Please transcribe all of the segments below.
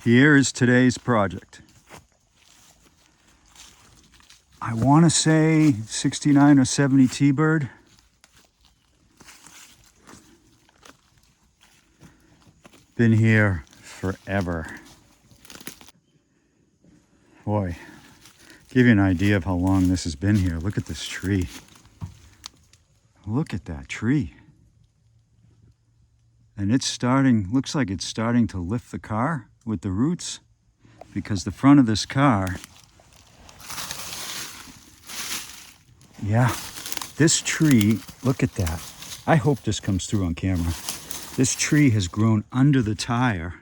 Here is today's project. I want to say 69 or 70 T-Bird. Been here forever. Boy, give you an idea of how long this has been here. Look at this tree. Look at that tree. And it's starting, looks like it's starting to lift the car with the roots, because the front of this car, yeah, this tree, look at that. I hope this comes through on camera. This tree has grown under the tire.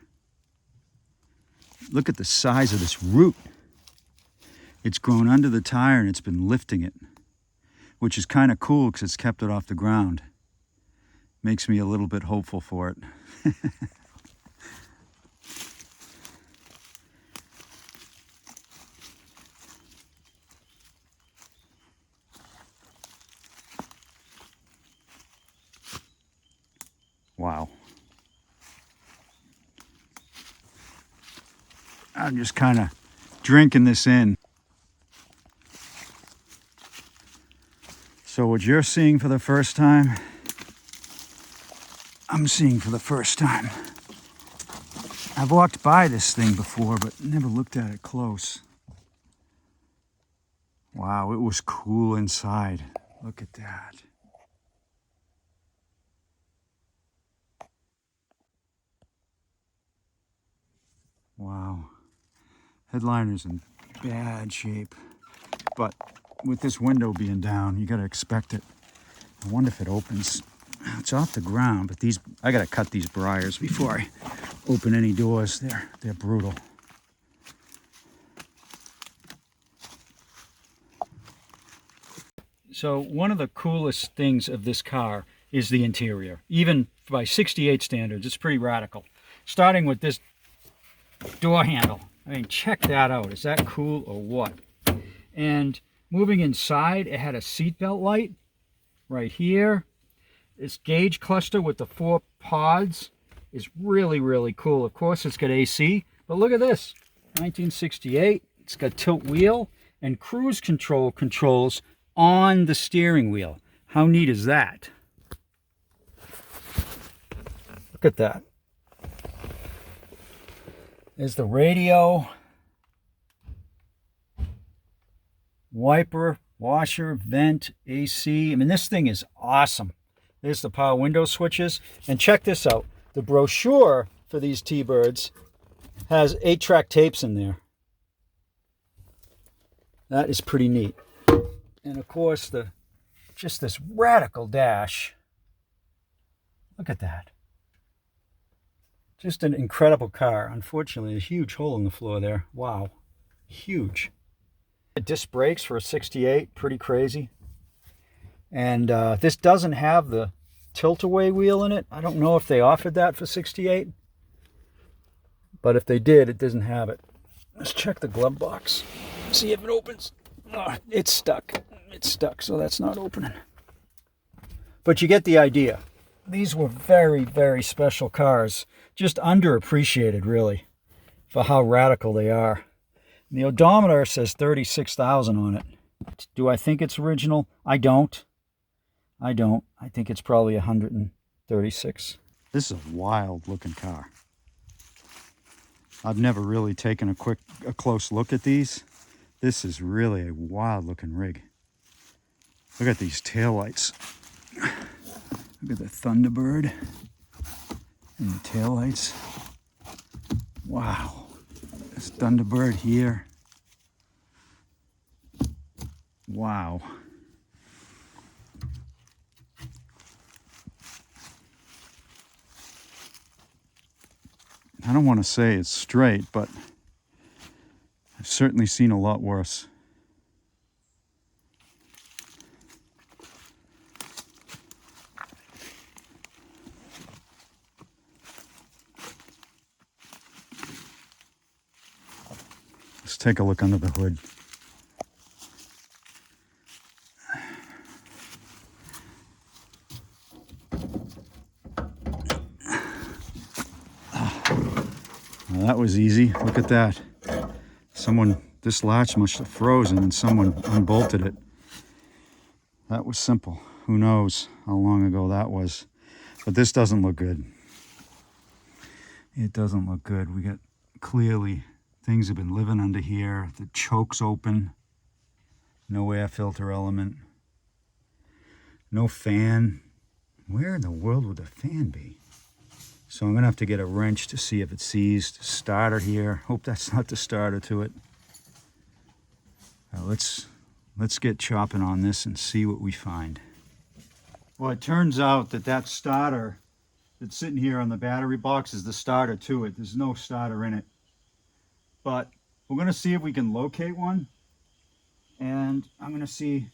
Look at the size of this root. It's grown under the tire and it's been lifting it, which is kind of cool because it's kept it off the ground. Makes me a little bit hopeful for it. Wow. I'm just kind of drinking this in. So what you're seeing for the first time, I'm seeing for the first time. I've walked by this thing before, but never looked at it close. Wow, it was cool inside. Look at that. Wow. Headliner's in bad shape, but with this window being down, you gotta expect it. I wonder if it opens. It's off the ground, but I gotta cut these briars before I open any doors. They're brutal. So one of the coolest things of this car is the interior. Even by 68 standards, it's pretty radical. Starting with this door handle. I mean, check that out. Is that cool or what? And moving inside, it had a seatbelt light right here. This gauge cluster with the 4 pods is really, really cool. Of course, it's got AC, but look at this. 1968. It's got tilt wheel and cruise control controls on the steering wheel. How neat is that? Look at that. There's the radio, wiper, washer, vent, AC. I mean, this thing is awesome. There's the power window switches. And check this out. The brochure for these T-Birds has 8-track tapes in there. That is pretty neat. And of course, just this radical dash. Look at that. Just an incredible car. Unfortunately, a huge hole in the floor there. Wow. Huge. Disc brakes for a 68. Pretty crazy. And this doesn't have the tilt-away wheel in it. I don't know if they offered that for 68. But if they did, it doesn't have it. Let's check the glove box. See if it opens. Oh, it's stuck. It's stuck, so that's not opening. But you get the idea. These were very, very special cars. Just underappreciated, really, for how radical they are. And the odometer says 36,000 on it. Do I think it's original? I don't. I think it's probably 136. This is a wild looking car. I've never really taken a close look at these. This is really a wild looking rig. Look at these taillights. Look at the Thunderbird and the taillights. Wow. This Thunderbird here. Wow. I don't want to say it's straight, but I've certainly seen a lot worse. Let's take a look under the hood. Well, that was easy. Look at that. This latch must have frozen and someone unbolted it. That was simple. Who knows how long ago that was. But this doesn't look good. It doesn't look good. We got clearly things have been living under here. The choke's open. No air filter element. No fan. Where in the world would the fan be? So I'm gonna have to get a wrench to see if it's seized. Starter here. Hope that's not the starter to it. Let's get chopping on this and see what we find. Well, it turns out that starter that's sitting here on the battery box is the starter to it. There's no starter in it. But we're gonna see if we can locate one. And I'm gonna see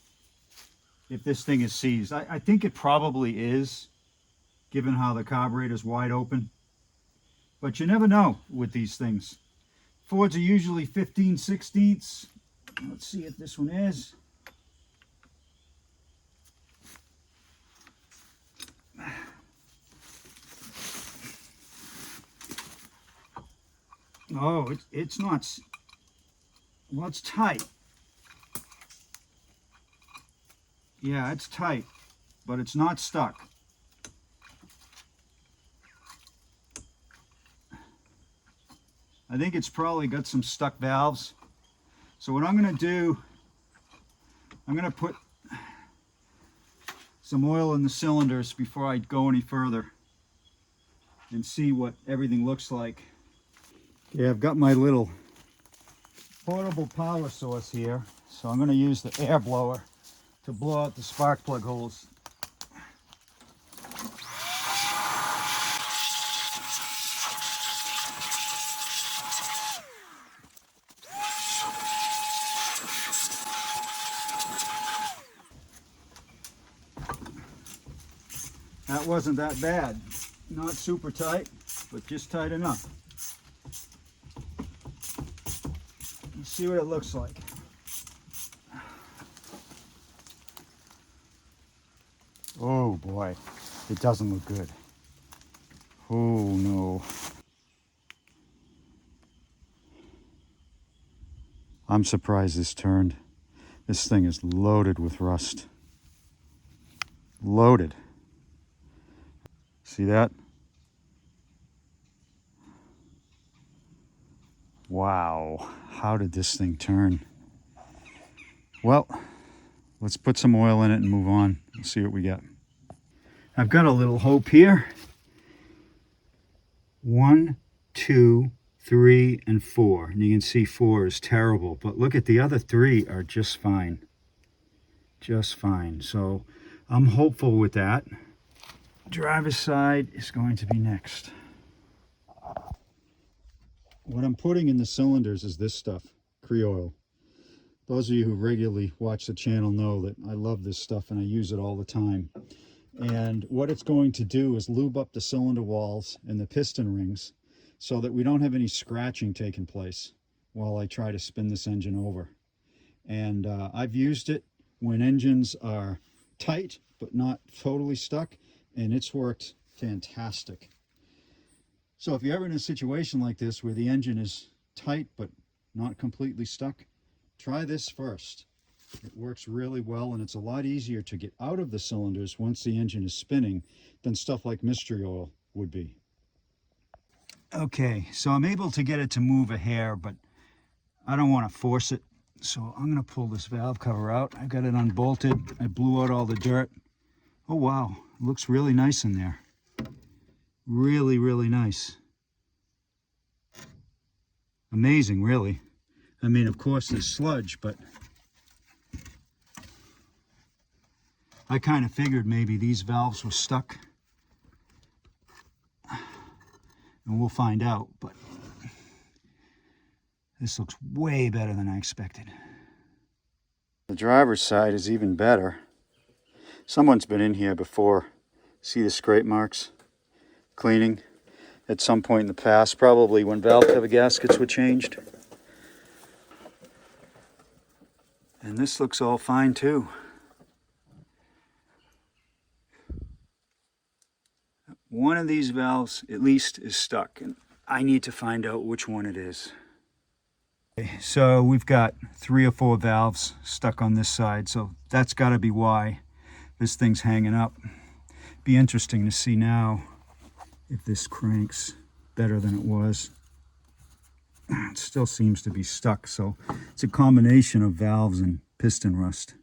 if this thing is seized. I think it probably is, given how the carburetor is wide open. But you never know with these things. Fords are usually 15/16. Let's see if this one is. Oh, it's not, well, it's tight. Yeah, it's tight, but it's not stuck. I think it's probably got some stuck valves. So what I'm going to do, I'm going to put some oil in the cylinders before I go any further and see what everything looks like. Okay, I've got my little portable power source here, so I'm going to use the air blower to blow out the spark plug holes. That wasn't that bad. Not super tight, but just tight enough. Let's see what it looks like. Oh boy, it doesn't look good. Oh no. I'm surprised this turned. This thing is loaded with rust. Loaded. See that? Wow, how did this thing turn? Well, let's put some oil in it and move on. We'll see what we get. I've got a little hope here. 1, 2, 3, and 4. And you can see 4 is terrible, but look at the other 3 are just fine. Just fine. So I'm hopeful with that. Driver's side is going to be next. What I'm putting in the cylinders is this stuff, Creoil. Those of you who regularly watch the channel know that I love this stuff and I use it all the time. And what it's going to do is lube up the cylinder walls and the piston rings so that we don't have any scratching taking place while I try to spin this engine over. And I've used it when engines are tight but not totally stuck, and it's worked fantastic. So if you're ever in a situation like this where the engine is tight but not completely stuck, try this first. It works really well, and it's a lot easier to get out of the cylinders once the engine is spinning than stuff like mystery oil would be. Okay, so I'm able to get it to move a hair, but I don't want to force it. So I'm going to pull this valve cover out. I got it unbolted. I blew out all the dirt. Oh wow, it looks really nice in there. Really, really nice. Amazing, really. I mean, of course, there's sludge, but I kind of figured maybe these valves were stuck. And we'll find out, but this looks way better than I expected. The driver's side is even better. Someone's been in here before. See the scrape marks? Cleaning at some point in the past, probably when valve cover gaskets were changed. And this looks all fine too. One of these valves at least is stuck, and I need to find out which one it is. Okay, so we've got 3 or 4 valves stuck on this side, so that's got to be why this thing's hanging up. Be interesting to see now if this cranks better than it was. It still seems to be stuck, so it's a combination of valves and piston rust.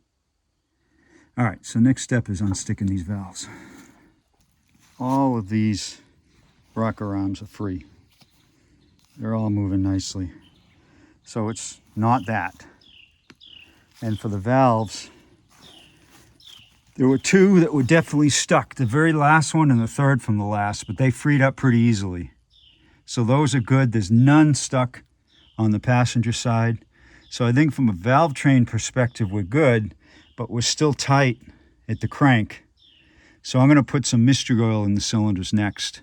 All right, so next step is unsticking these valves. All of these rocker arms are free. They're all moving nicely. So it's not that. And for the valves, there were 2 that were definitely stuck. The very last one and the third from the last, but they freed up pretty easily. So those are good. There's none stuck on the passenger side. So I think from a valve train perspective, we're good, but we're still tight at the crank. So I'm going to put some mystery oil in the cylinders next.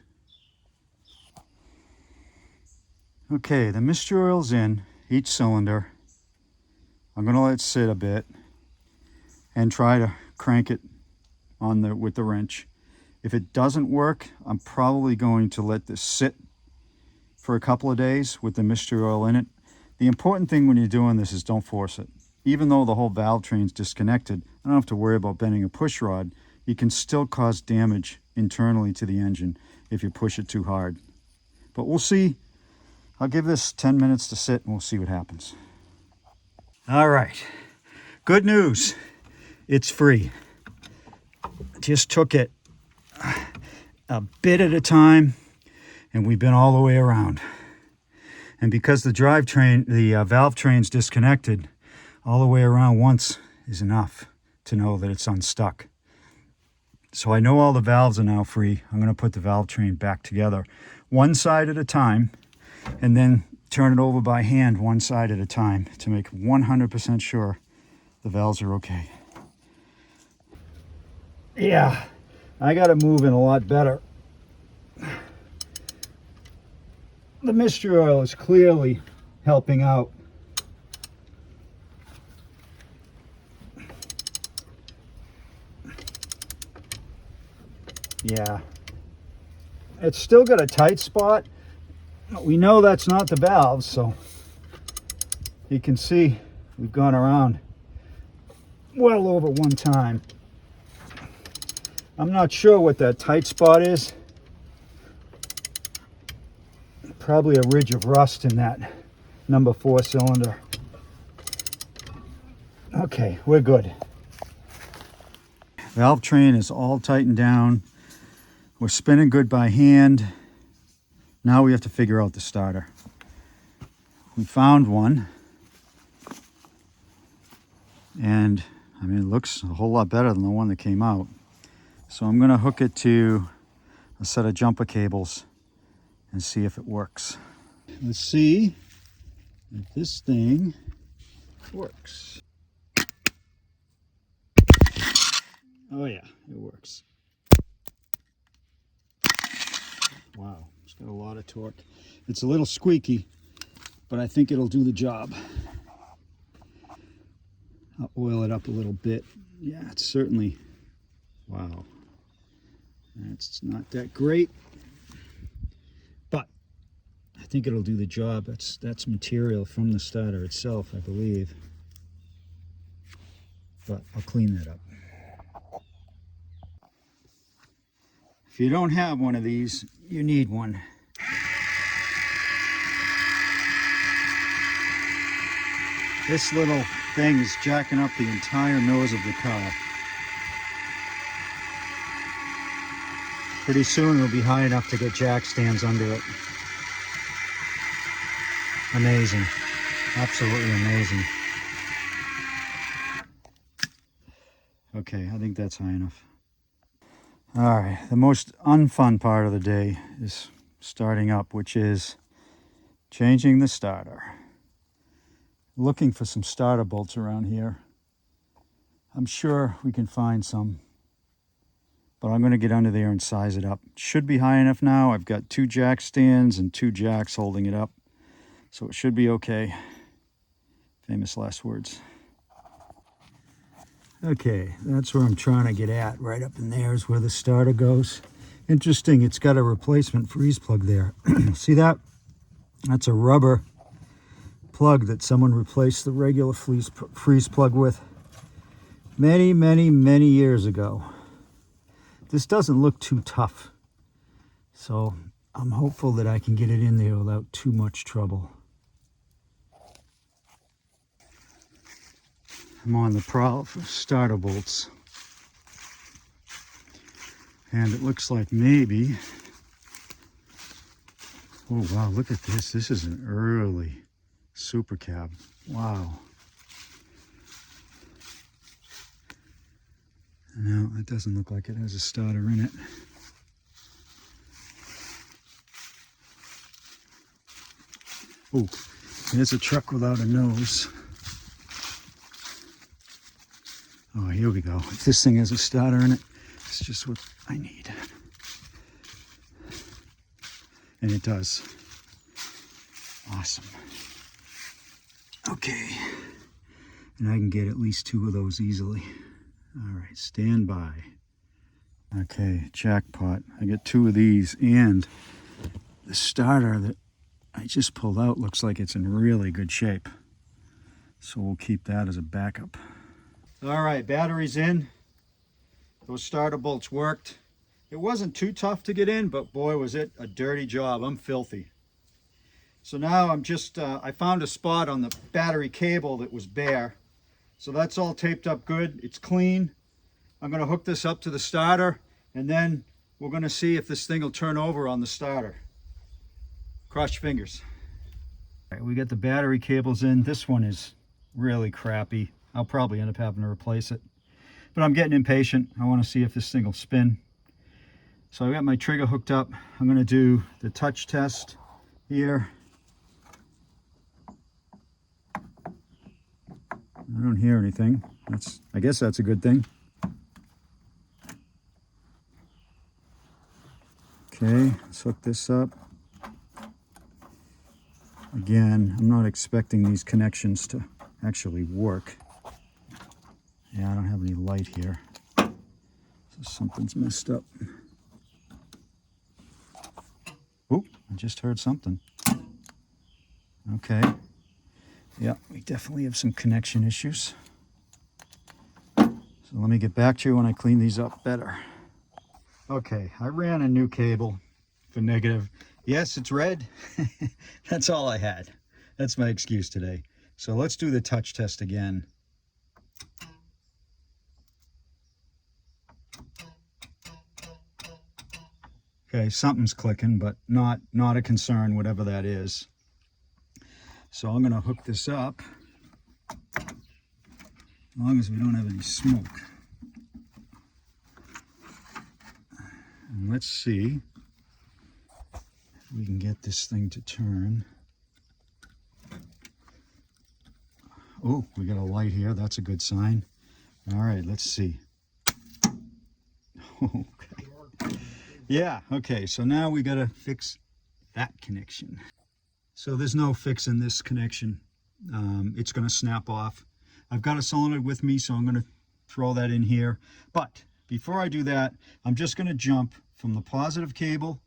Okay, the mystery oil's in each cylinder. I'm going to let it sit a bit and try to crank it on with the wrench. If it doesn't work, I'm probably going to let this sit for a couple of days with the mystery oil in it. The important thing when you're doing this is don't force it. Even though the whole valve train's disconnected, I don't have to worry about bending a push rod. You can still cause damage internally to the engine if you push it too hard. But we'll see. I'll give this 10 minutes to sit and we'll see what happens. All right, good news. It's free. Just took it a bit at a time, and we've been all the way around. And because the valve train's disconnected, all the way around once is enough to know that it's unstuck. So I know all the valves are now free. I'm going to put the valve train back together, one side at a time, and then turn it over by hand one side at a time to make 100% sure the valves are okay. Yeah, I got it moving a lot better. The mystery oil is clearly helping out. Yeah, it's still got a tight spot. We know that's not the valves, so you can see we've gone around well over one time. I'm not sure what that tight spot is. Probably a ridge of rust in that number 4 cylinder. Okay, we're good. Valve train is all tightened down. We're spinning good by hand. Now we have to figure out the starter. We found one. And I mean, it looks a whole lot better than the one that came out. So I'm going to hook it to a set of jumper cables and see if it works. Let's see if this thing works. Oh yeah, it works. Wow, it's got a lot of torque. It's a little squeaky, but I think it'll do the job. I'll oil it up a little bit. Yeah, it's certainly, wow. It's not that great, but I think it'll do the job. That's material from the starter itself, I believe. But I'll clean that up. If you don't have one of these, you need one. This little thing is jacking up the entire nose of the car. Pretty soon it'll be high enough to get jack stands under it. Amazing. Absolutely amazing. Okay, I think that's high enough. All right, the most unfun part of the day is starting up, which is changing the starter. Looking for some starter bolts around here. I'm sure we can find some, but I'm going to get under there and size it up. It should be high enough now. I've got 2 jack stands and 2 jacks holding it up, so it should be okay. Famous last words. Okay, that's where I'm trying to get at. Right up in there is where the starter goes. Interesting, it's got a replacement freeze plug there. See that? That's a rubber plug that someone replaced the regular freeze plug with many, many, many years ago. This doesn't look too tough, so I'm hopeful that I can get it in there without too much trouble. I'm on the prowl for starter bolts, and it looks like maybe, oh wow, look at this. This is an early super cab. Wow. No, it doesn't look like it has a starter in it. Oh, there's a truck without a nose. Oh, here we go. If this thing has a starter in it, it's just what I need. And it does. Awesome. Okay. And I can get at least 2 of those easily. All right, stand by. Okay, jackpot. I get 2 of these, and the starter that I just pulled out looks like it's in really good shape. So we'll keep that as a backup. All right, battery's in. Those starter bolts worked. It wasn't too tough to get in, but boy, was it a dirty job. I'm filthy. So now I'm just, I found a spot on the battery cable that was bare. So that's all taped up good. It's clean. I'm going to hook this up to the starter, and then we're going to see if this thing will turn over on the starter. Cross your fingers. All right, we got the battery cables in. This one is really crappy. I'll probably end up having to replace it. But I'm getting impatient. I want to see if this thing will spin. So I got my trigger hooked up. I'm going to do the touch test here. I don't hear anything. I guess that's a good thing. Okay, let's hook this up. Again, I'm not expecting these connections to actually work. Yeah, I don't have any light here. So something's messed up. Oh, I just heard something. Okay. Yeah, we definitely have some connection issues. So let me get back to you when I clean these up better. Okay, I ran a new cable for negative. Yes, it's red. That's all I had. That's my excuse today. So let's do the touch test again. Okay, something's clicking, but not a concern, whatever that is. So I'm going to hook this up, as long as we don't have any smoke. And let's see if we can get this thing to turn. Oh, we got a light here. That's a good sign. All right, let's see. Okay. Yeah, okay, so now we got to fix that connection. So there's no fixing this connection. It's going to snap off. I've got a solenoid with me, so I'm going to throw that in here. But before I do that, I'm just going to jump from the positive cable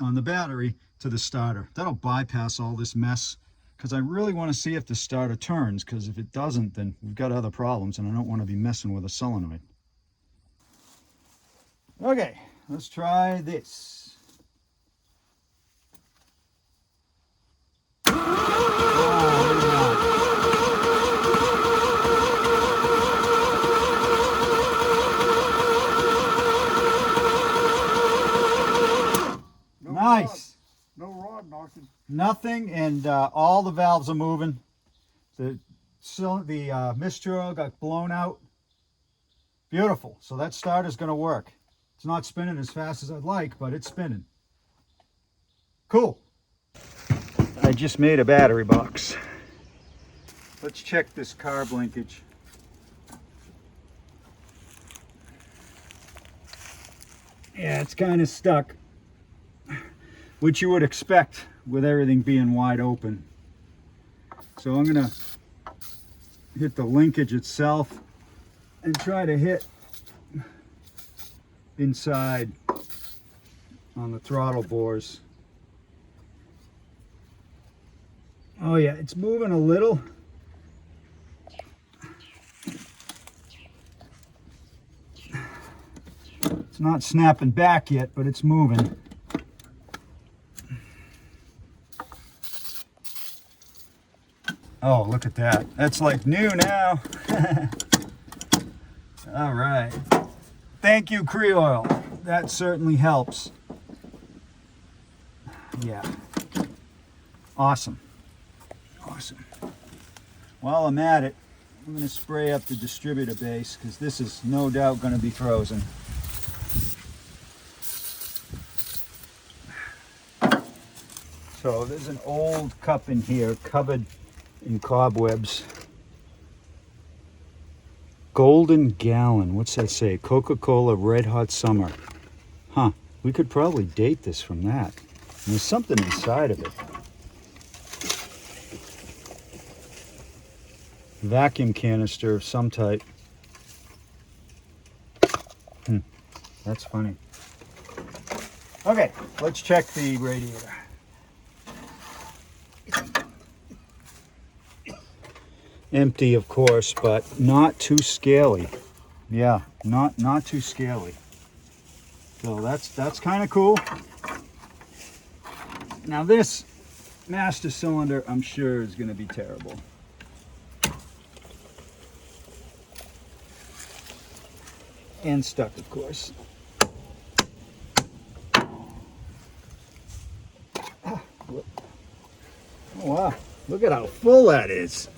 on the battery to the starter. That'll bypass all this mess, because I really want to see if the starter turns, because if it doesn't, then we've got other problems, and I don't want to be messing with a solenoid. Okay, let's try this. Nice. No rod knocking. Nothing, and all the valves are moving. The mistral got blown out. Beautiful. So that starter's going to work. It's not spinning as fast as I'd like, but it's spinning. Cool. I just made a battery box. Let's check this carb linkage. Yeah, it's kind of stuck, which you would expect with everything being wide open. So I'm going to hit the linkage itself and try to hit inside on the throttle bores. Oh yeah, it's moving a little. It's not snapping back yet, but it's moving. Oh, look at that. That's like new now. All right. Thank you, Creoil. That certainly helps. Yeah. Awesome. Awesome. While I'm at it, I'm going to spray up the distributor base because this is no doubt going to be frozen. So there's an old cup in here covered in cobwebs. Golden gallon. What's that say? Coca-Cola Red Hot Summer. Huh. We could probably date this from that. And there's something inside of it. Vacuum canister of some type. That's funny. Okay, let's check the radiator. Empty, of course, but not too scaly. Yeah, not too scaly. So that's kind of cool. Now this master cylinder, I'm sure, is going to be terrible. And stuck, of course. Oh wow, look at how full that is.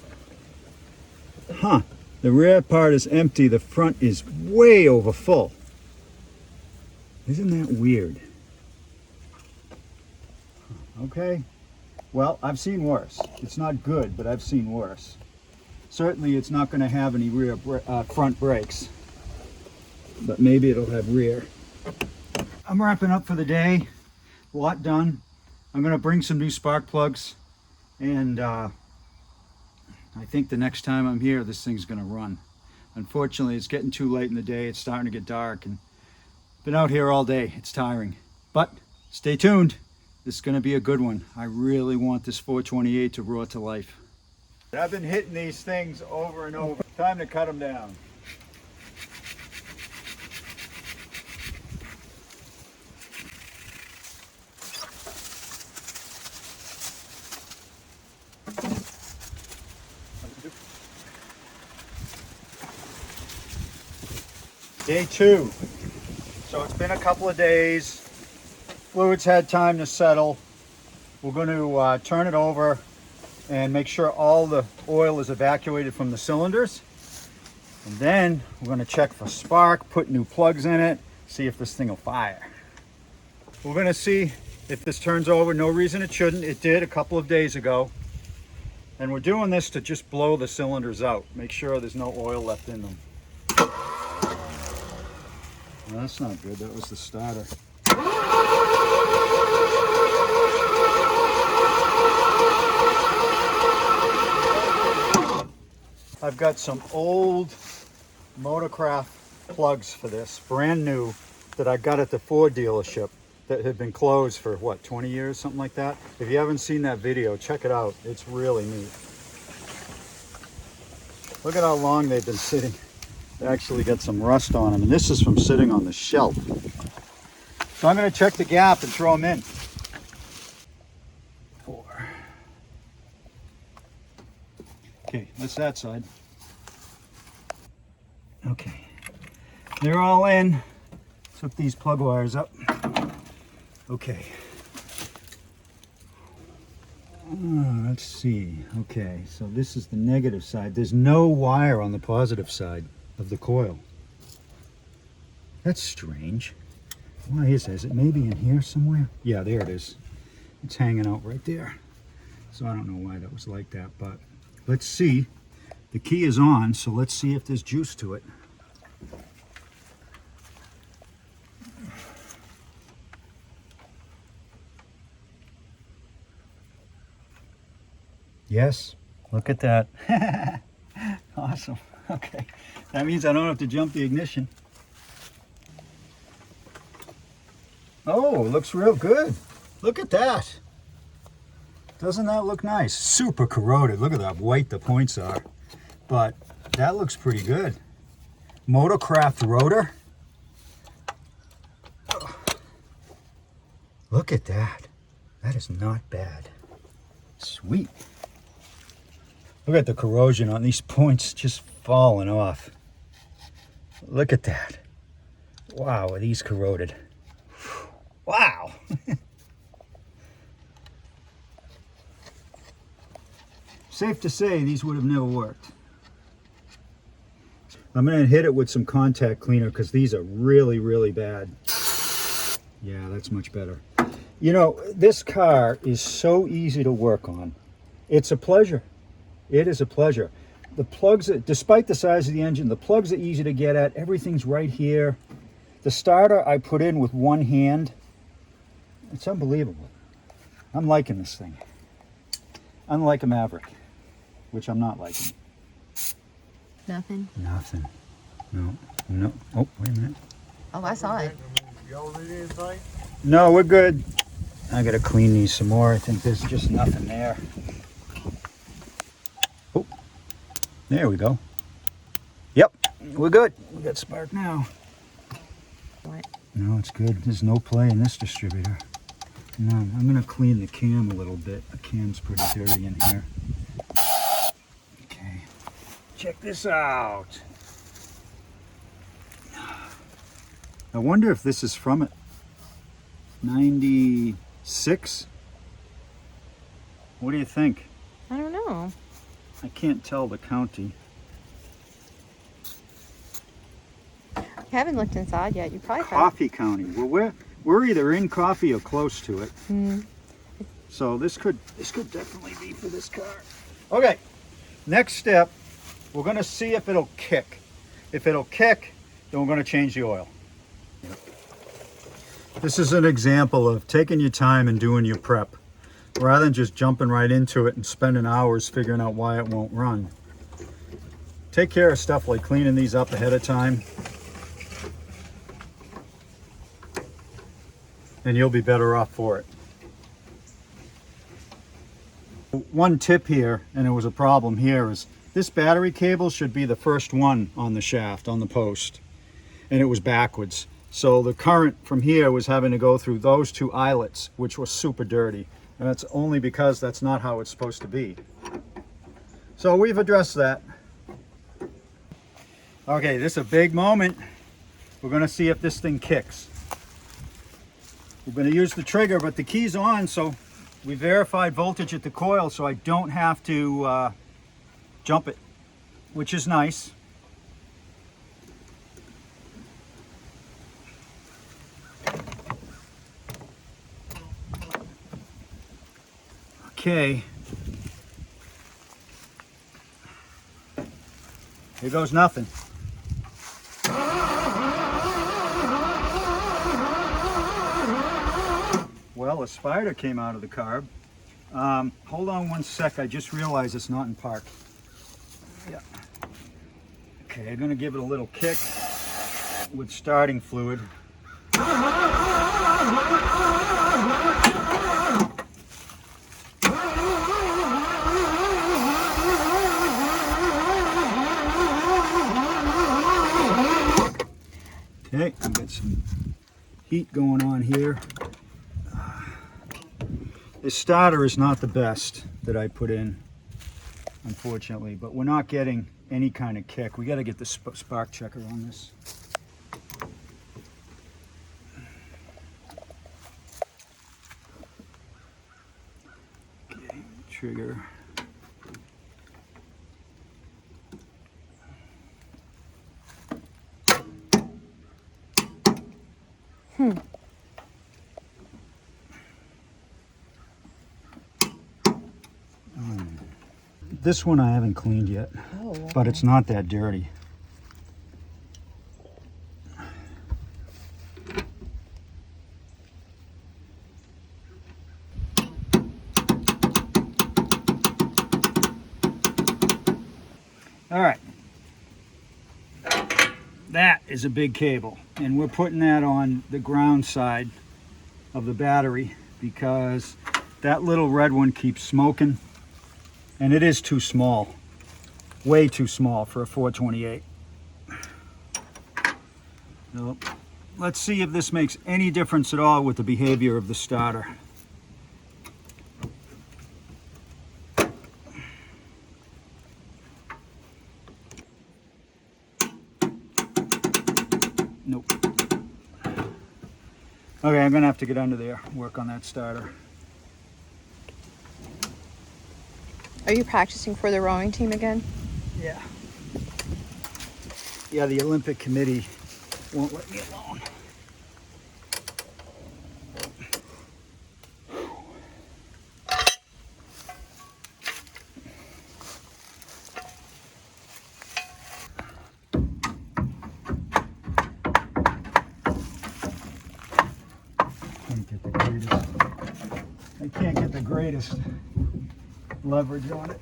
Huh, the rear part is empty, the front is way over full. Isn't that weird? Okay, well, I've seen worse. It's not good, but I've seen worse. Certainly it's not going to have any front brakes, but maybe it'll have rear. I'm wrapping up for the day. A lot done. I'm going to bring some new spark plugs, and I think the next time I'm here, this thing's going to run. Unfortunately, it's getting too late in the day. It's starting to get dark, and been out here all day. It's tiring, but stay tuned. This is going to be a good one. I really want this 428 to roar to life. I've been hitting these things over and over. Time to cut them down. Day 2. So it's been a couple of days. Fluid's had time to settle. We're going to turn it over and make sure all the oil is evacuated from the cylinders. And then we're going to check for spark, put new plugs in it, see if this thing will fire. We're going to see if this turns over. No reason it shouldn't. It did a couple of days ago. And we're doing this to just blow the cylinders out. Make sure there's no oil left in them. Well, that's not good. That was the starter. I've got some old Motorcraft plugs for this, brand new, that I got at the Ford dealership that had been closed for, what, 20 years, something like that? If you haven't seen that video, check it out. It's really neat. Look at how long they've been sitting. They actually got some rust on them, and this is from sitting on the shelf. So I'm going to check the gap and throw them in. 4. Okay, that's that side. Okay, they're all in. Took these plug wires up. Okay. Let's see. Okay, so this is the negative side. There's no wire on the positive side of the coil. That's strange. Why is that? Is it maybe in here somewhere? Yeah, there it is. It's hanging out right there. So I don't know why that was like that, but let's see. The key is on, so let's see if there's juice to it. Yes, look at that. Awesome. Okay, that means I don't have to jump the ignition. Oh, looks real good. Look at that. Doesn't that look nice? Super corroded. Look at how white the points are. But that looks pretty good. Motorcraft rotor. Look at that. That is not bad. Sweet. Look at the corrosion on these points just falling off. Look at that. Wow, are these corroded? Wow. Safe to say these would have never worked. I'm going to hit it with some contact cleaner because these are really, really bad. Yeah, that's much better. You know, this car is so easy to work on. It's a pleasure. It is a pleasure. The plugs, despite the size of the engine, the plugs are easy to get at. Everything's right here. The starter I put in with one hand. It's unbelievable. I'm liking this thing. Unlike a Maverick, which I'm not liking. Nothing? Nothing. No. No. Oh, wait a minute. Oh, I saw it. No, we're good. I gotta clean these some more. I think there's just nothing there. Oh, there we go. Yep, we're good. We got spark now. What? No, it's good. There's no play in this distributor. None. I'm gonna clean the cam a little bit. The cam's pretty dirty in here. Okay. Check this out. I wonder if this is from it. 96? What do you think? I don't know. I can't tell the county. You haven't looked inside yet. You probably Coffee County. Well, we're either in Coffee or close to it. So this could definitely be for this car. Okay. Next step, we're going to see if it'll kick. If it'll kick, then we're going to change the oil. This is an example of taking your time and doing your prep, rather than just jumping right into it and spending hours figuring out why it won't run. Take care of stuff like cleaning these up ahead of time, and you'll be better off for it. One tip here, and it was a problem here, is this battery cable should be the first one on the shaft, on the post, and it was backwards. So the current from here was having to go through those two eyelets, which were super dirty. And that's only because that's not how it's supposed to be. So we've addressed that. Okay, this is a big moment. We're going to see if this thing kicks. We're going to use the trigger, but the key's on, so we verified voltage at the coil, so I don't have to jump it, which is nice. Okay, here goes nothing. Well, a spider came out of the carb. Hold on one sec, I just realized it's not in park. Yeah. Okay, I'm gonna give it a little kick with starting fluid. Okay, I've got some heat going on here. This starter is not the best that I put in, unfortunately, but we're not getting any kind of kick. We got to get the spark checker on this. Okay, trigger. This one I haven't cleaned yet, okay. But it's not that dirty. All right, that is a big cable, and we're putting that on the ground side of the battery because that little red one keeps smoking, and it is too small, way too small for a 428. So let's see if this makes any difference at all with the behavior of the starter. Nope. Okay, I'm gonna have to get under there, work on that starter. Are you practicing for the rowing team again? Yeah. Yeah, the Olympic Committee won't let me alone. I can't get the greatest leverage on it.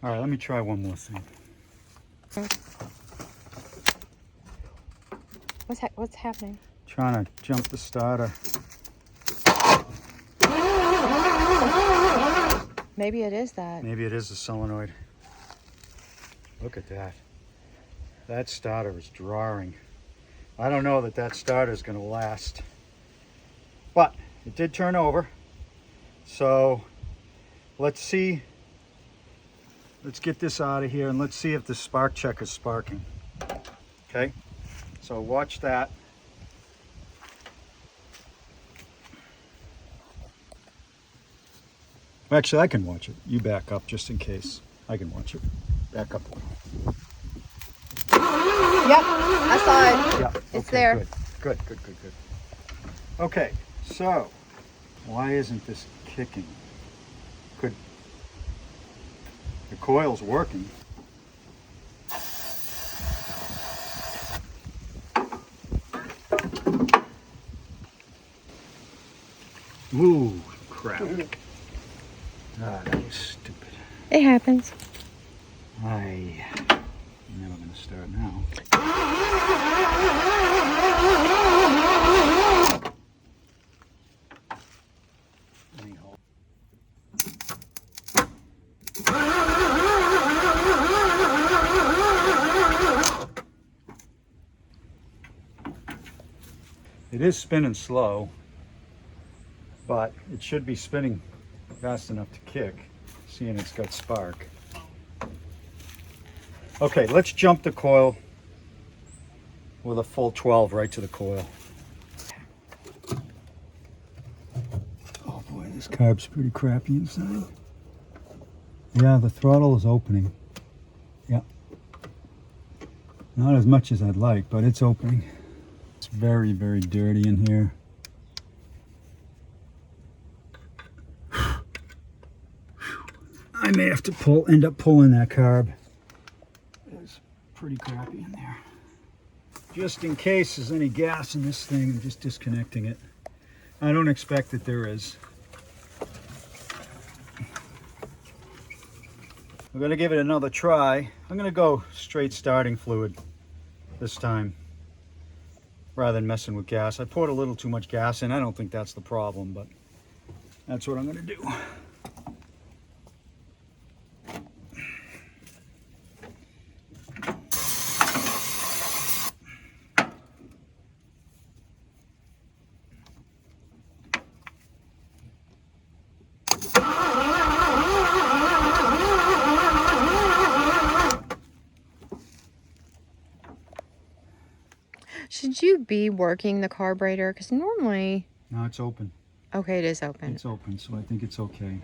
All right, let me try one more thing. What's happening? Trying to jump the starter. Maybe it is that. Maybe it is the solenoid. Look at that. That starter is drawing. I don't know that that starter is going to last. But it did turn over. So let's see. Let's get this out of here and let's see if the spark check is sparking. Okay? So watch that. Actually, I can watch it. You back up just in case. I can watch it. Back up. Yep, I saw it. Yeah, It's okay, there. Good. Okay, so why isn't this kicking? Could the coil's working? Ooh, crap. Ah, that was stupid. It happens. I'm never gonna start now. Let me hold. It is spinning slow, but it should be spinning fast enough to kick, seeing it's got spark. Okay, let's jump the coil with a full 12 right to the coil. Oh boy, this carb's pretty crappy inside. Yeah, the throttle is opening. Yeah. Not as much as I'd like, but it's opening. It's very, very dirty in here. I may have to end up pulling that carb. It's pretty crappy in there. Just in case there's any gas in this thing, I'm just disconnecting it. I don't expect that there is. We're gonna give it another try. I'm gonna go straight starting fluid this time, rather than messing with gas. I poured a little too much gas in. I don't think that's the problem, but that's what I'm gonna do. Should you be working the carburetor? Because normally... Now it's open. Okay, it is open. It's open, so I think it's okay.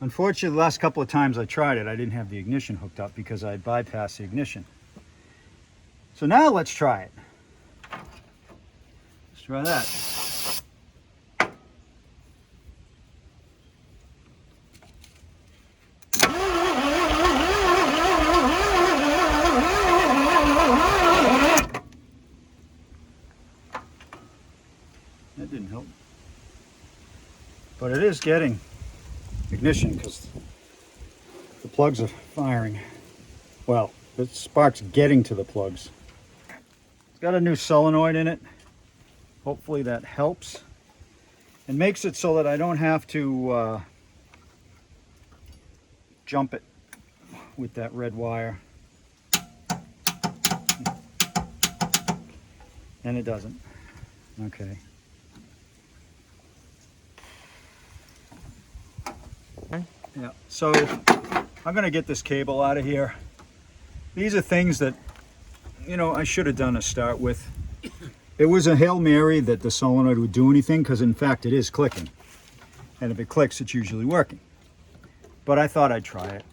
Unfortunately, the last couple of times I tried it, I didn't have the ignition hooked up because I had bypassed the ignition. So now let's try it. Let's try that. But it is getting ignition because the plugs are firing. Well, the spark's getting to the plugs. It's got a new solenoid in it. Hopefully that helps. And makes it so that I don't have to jump it with that red wire. And it doesn't. Okay. Yeah, so I'm gonna get this cable out of here. These are things that, you know, I should have done to start with. It was a Hail Mary that the solenoid would do anything, because in fact it is clicking. And if it clicks, it's usually working. But I thought I'd try it.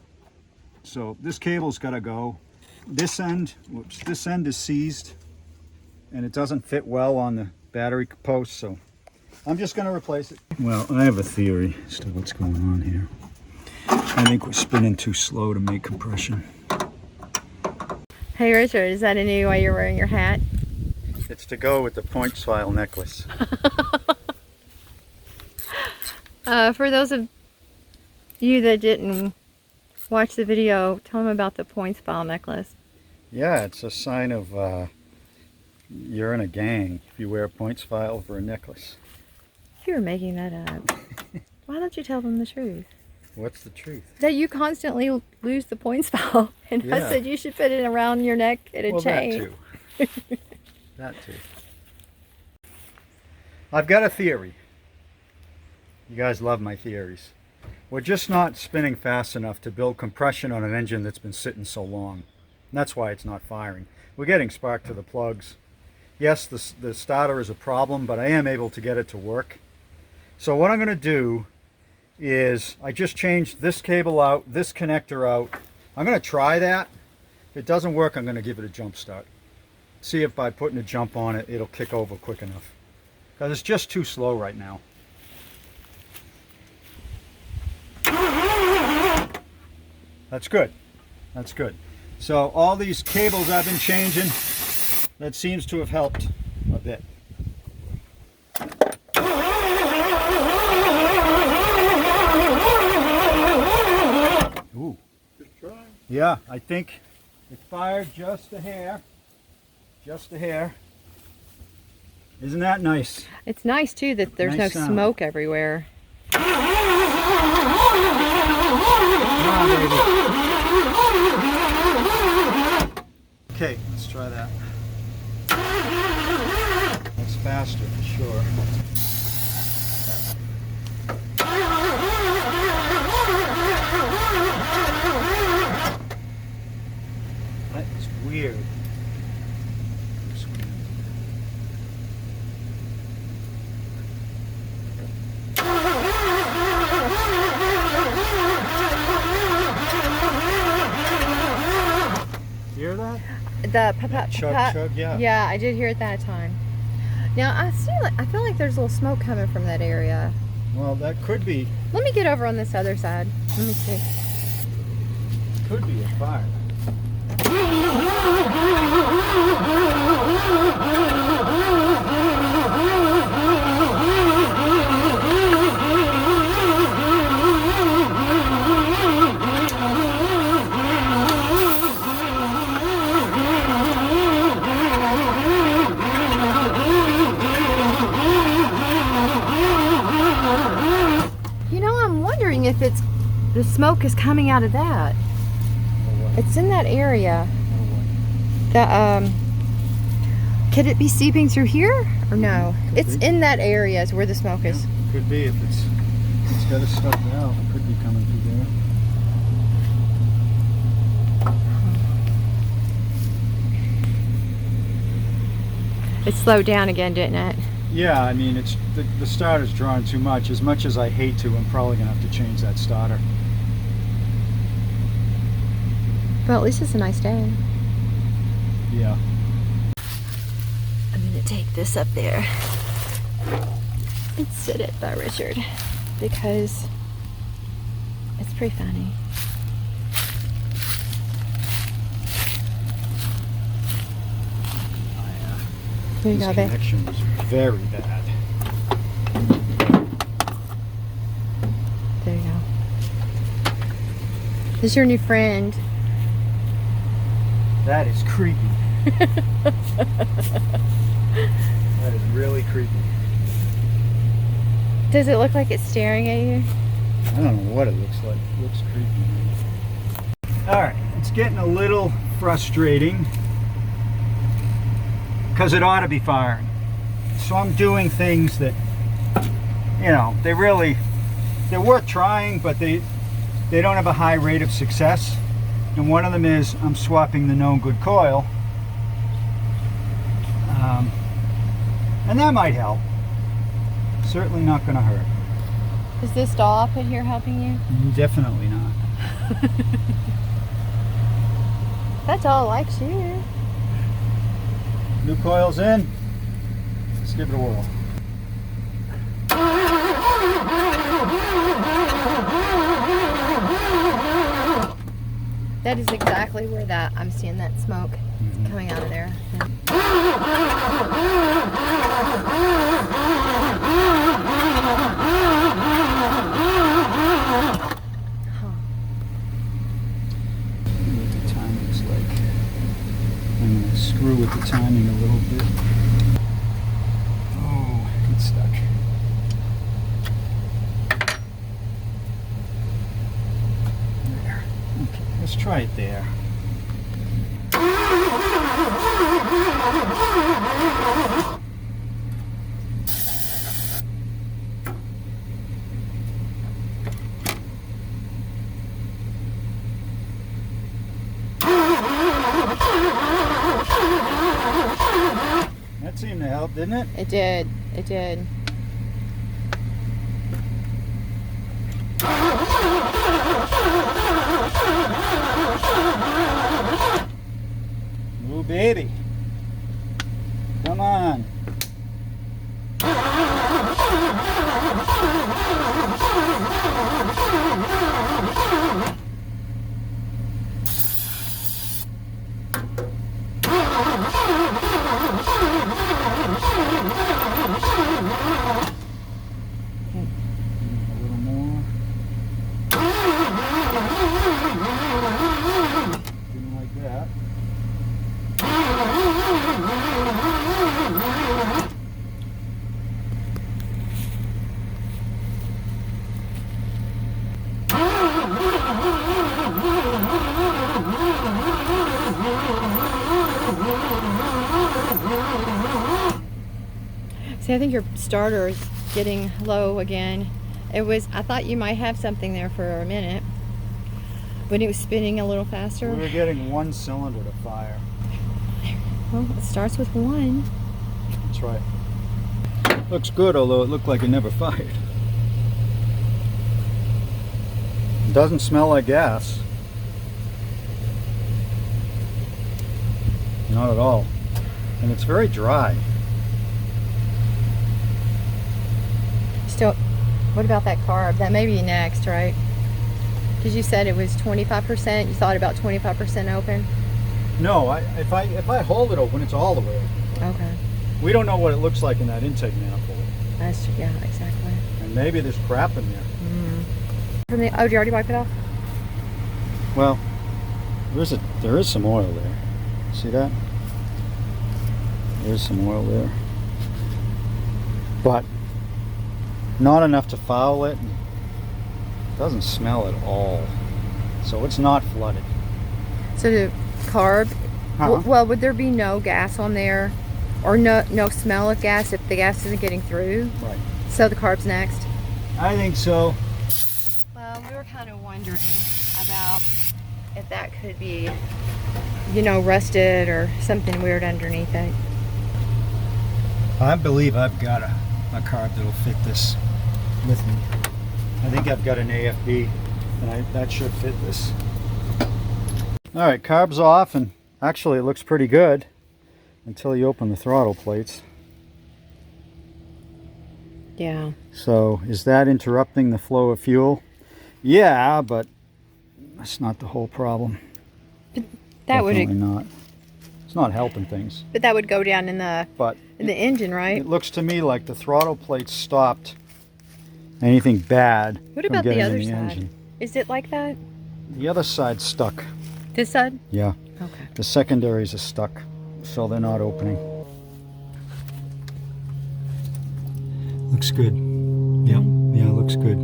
So this cable's gotta go. This end, whoops, this end is seized and it doesn't fit well on the battery post, so I'm just gonna replace it. Well, I have a theory as to what's going on here. I think we're spinning too slow to make compression. Hey Richard, is that a new way you're wearing your hat? It's to go with the points file necklace. For those of you that didn't watch the video, tell them about the points file necklace. Yeah, it's a sign of you're in a gang if you wear a points file over a necklace. You're making that up. Why don't you tell them the truth? What's the truth? That you constantly lose the points file, and I Yeah. said you should put it around your neck in a chain. That too. That too. I've got a theory. You guys love my theories. We're just not spinning fast enough to build compression on an engine that's been sitting so long. And that's why it's not firing. We're getting spark to the plugs. Yes, the starter is a problem, but I am able to get it to work. So what I'm going to do is I just changed this cable out, this connector out. I'm going to try that. If it doesn't work, I'm going to give it a jump start. See if by putting a jump on it, it'll kick over quick enough. Because it's just too slow right now. That's good. That's good. So all these cables I've been changing, that seems to have helped a bit. Ooh. Good try. Yeah, I think it fired just a hair. Just a hair. Isn't that nice? It's nice too that there's Nice no sound. smoke everywhere. Come on, baby. Okay, let's try that. That's faster for sure. That is weird. Hear that? The pop, Chug, chug, yeah. Yeah, I did hear it that time. Now I feel like there's a little smoke coming from that area. Well, that could be Let me get over on this other side. Let me see. a fire. You know, I'm wondering if the smoke is coming out of that. It's in that area. Could it be seeping through here or no? It's in that area is where the smoke is. Could be if it's got a stuck valve. It could be coming through there. It slowed down again, didn't it? Yeah, I mean, it's the starter's drawing too much. As much as I hate to, I'm probably gonna have to change that starter. Well, at least it's a nice day. Yeah. I'm gonna take this up there and sit it by Richard because it's pretty funny. Here you This go, babe. connection was very bad. This is your new friend. That is creepy. That is really creepy. Does it look like it's staring at you? I don't know what it looks like. It looks creepy. Alright, it's getting a little frustrating because it ought to be firing. So I'm doing things that, you know, they're worth trying, but they don't have a high rate of success. And one of them is I'm swapping the known good coil. And that might help. Certainly not going to hurt. Is this doll up in here helping you? Definitely not. That doll likes you. New coil's in. Let's give it a whirl. That is exactly where I'm seeing that smoke coming out of there. What the timing's like. I'm going to screw with the timing a little bit. Oh, it's stuck. There. Okay, let's try it there. That seemed to help, didn't it? It did. It did. Ooh, baby. Come on. A little more. Didn't like that. See, I think your starter is getting low again. I thought you might have something there for a minute, but it was spinning a little faster. We were getting one cylinder to fire. Well, it starts with one. That's right. Looks good, although it looked like it never fired. It doesn't smell like gas. Not at all. And it's very dry. Still, what about that carb? That may be next, right? Because you said it was 25%. You thought about 25% open? No, if I hold it open, it's all the way open. Okay. We don't know what it looks like in that intake manifold. Yeah, exactly. And maybe there's crap in there. Did you already wipe it off? Well, there is some oil there. See that? There's some oil there. But not enough to foul it. It doesn't smell at all. So it's not flooded. So the carb, well, would there be no gas on there? Or no smell of gas if the gas isn't getting through? Right. So the carb's next? I think so. Well, we were kind of wondering about if that could be, you know, rusted or something weird underneath it. I believe I've got a carb that'll fit this with me. I think I've got an AFB, and that should fit this. All right, carb's off, and actually it looks pretty good until you open the throttle plates. Yeah. So is that interrupting the flow of fuel? Yeah, but that's not the whole problem. That Definitely would. not. It's not helping things. But that would go down in the engine, right? It looks to me like the throttle plate stopped anything bad What from about the getting other in the side? engine. Is it like that? The other side's stuck. This side? Yeah. Okay. The secondaries are stuck, so they're not opening. Looks good. Yep. Yeah, looks good.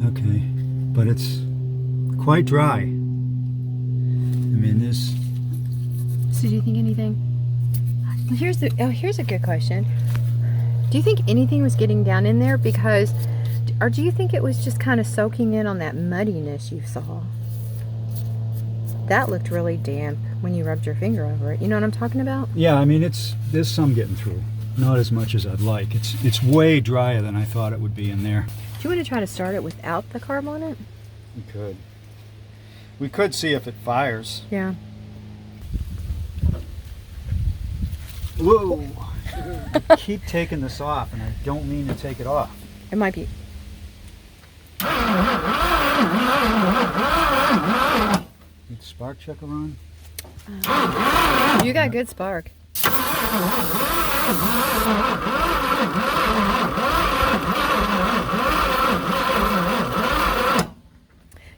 Okay. But it's quite dry. I mean, this... So do you think anything? Well, here's a good question. Do you think anything was getting down in there? Because, or do you think it was just kind of soaking in on that muddiness you saw? That looked really damp when you rubbed your finger over it. You know what I'm talking about? Yeah, I mean, there's some getting through. Not as much as I'd like. It's way drier than I thought it would be in there. Do you want to try to start it without the carb on it? We could. We could see if it fires. Yeah. Whoa! I keep taking this off, and I don't mean to take it off. It might be. Need the spark checker on? You got good spark.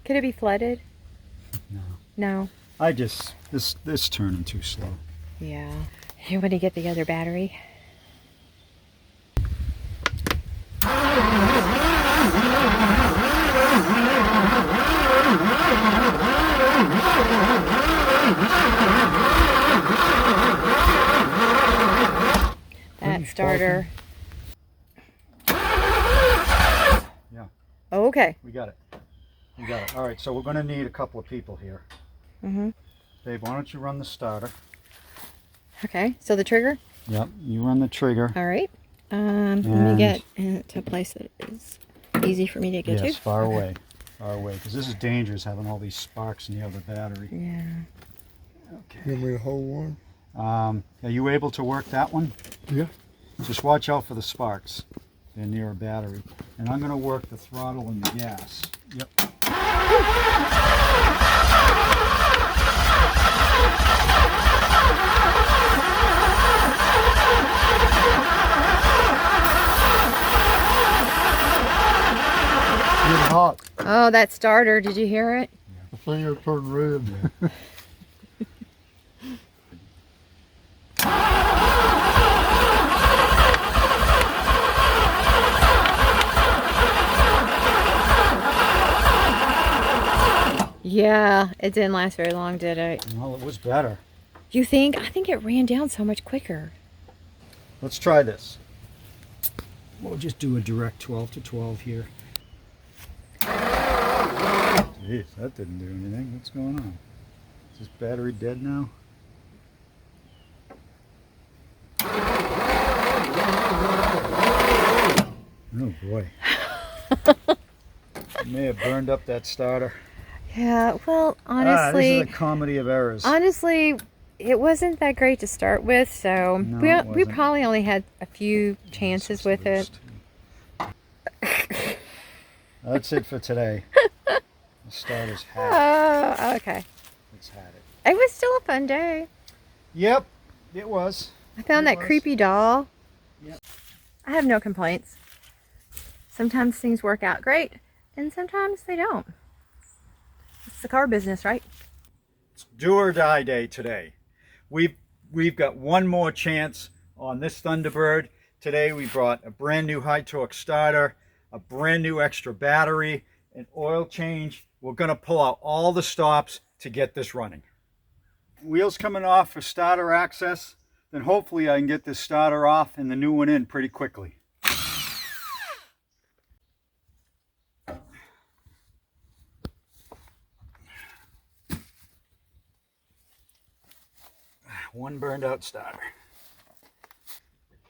Could it be flooded? No. No. This turning too slow. Yeah. You want to get the other battery? That starter. Yeah. Oh, okay. We got it. We got it. All right, so we're going to need a couple of people here. Mm-hmm. Dave, why don't you run the starter? Okay, so the trigger? Yep, you run the trigger. All right. Let me get to a place that is easy for me to get to. Yes, far away. Far away, because this is dangerous having all these sparks in the other battery. Yeah. Okay. You want me to hold one? Are you able to work that one? Yeah. Just watch out for the sparks. They're near a battery. And I'm going to work the throttle and the gas. Yep. Getting hot. Oh, that starter, did you hear it? The finger turned red. Yeah, it didn't last very long, did it? Well, it was better. You think? I think it ran down so much quicker. Let's try this. We'll just do a direct 12 to 12 here. Jeez, that didn't do anything. What's going on? Is this battery dead now? Oh boy. May have burned up that starter. Yeah, well, This honestly, is a comedy of errors. honestly, it wasn't that great to start with, so No, we it wasn't. probably only had a few chances with it. That's it for today. The starter's had it. Oh, okay. It's had it. It was still a fun day. Yep, it was. I found It that was. creepy doll. Yep. I have no complaints. Sometimes things work out great, and sometimes they don't. It's the car business, right? It's do or die day today. We've got one more chance on this Thunderbird. Today we brought a brand new high torque starter, a brand new extra battery, an oil change. We're gonna pull out all the stops to get this running. Wheels coming off for starter access. Then hopefully I can get this starter off and the new one in pretty quickly. One burned out starter.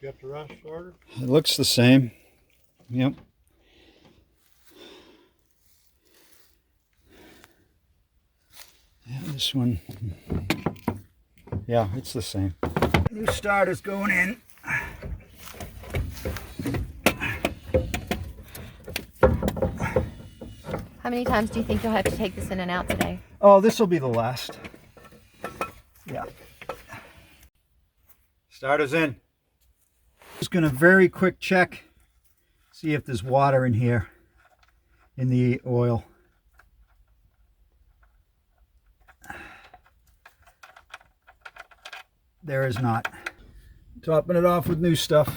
You got the right starter? It looks the same. Yep. Yeah, this one. Yeah, it's the same. New starter's going in. How many times do you think you'll have to take this in and out today? Oh, this will be the last. Yeah. Starter's in. Just gonna very quick check, see if there's water in here, in the oil. there is not. Topping it off with new stuff.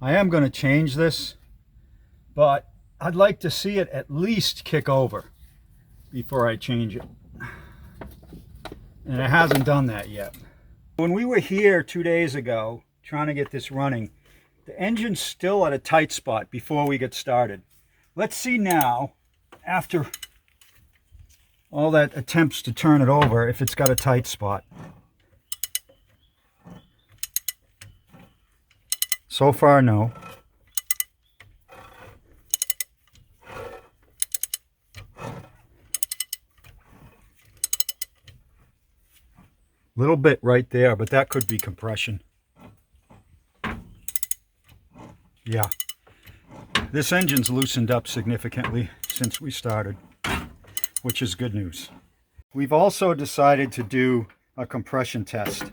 I am going to change this, but I'd like to see it at least kick over before I change it. And it hasn't done that yet. When we were here 2 days ago trying to get this running, the engine's still at a tight spot before we get started. Let's see now, after all that attempts to turn it over, if it's got a tight spot. So far, no. Little bit right there, but that could be compression. Yeah. This engine's loosened up significantly since we started, which is good news. We've also decided to do a compression test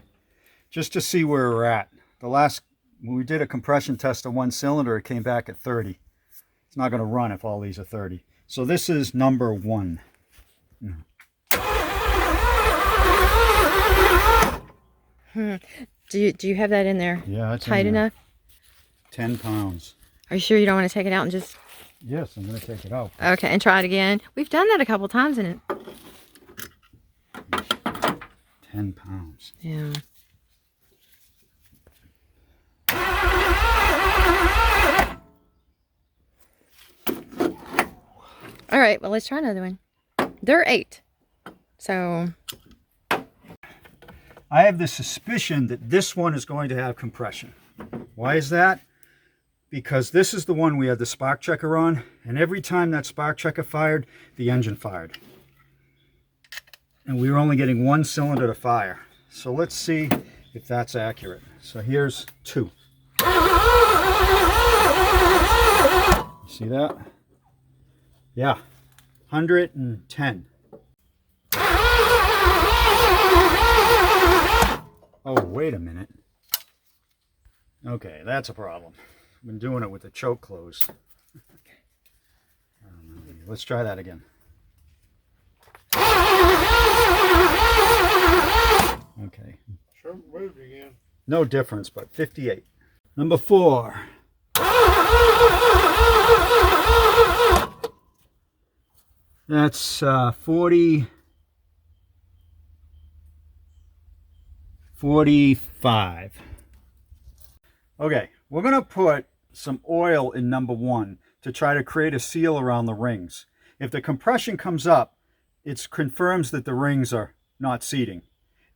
just to see where we're at. When we did a compression test of one cylinder, it came back at 30. It's not going to run if all these are 30. So this is number 1. Do you have that in there? Yeah, it's tight in there. enough? 10 pounds. Are you sure you don't want to take it out and just... Yes, I'm going to take it out. Okay, and try it again. We've done that a couple times and it... 10 pounds. Yeah. All right, well, let's try another one. They're 8. So... I have the suspicion that this one is going to have compression. Why is that? Because this is the one we had the spark checker on, and every time that spark checker fired, the engine fired. And we were only getting 1 cylinder to fire. So let's see if that's accurate. So here's 2. See that? Yeah, 110. Oh, wait a minute. Okay, that's a problem. I've been doing it with the choke closed. Let's try that again. Okay. Sure moved again. No difference, but 58. Number 4. That's 45. Okay, we're going to put some oil in number 1 to try to create a seal around the rings. If the compression comes up, it confirms that the rings are not seating.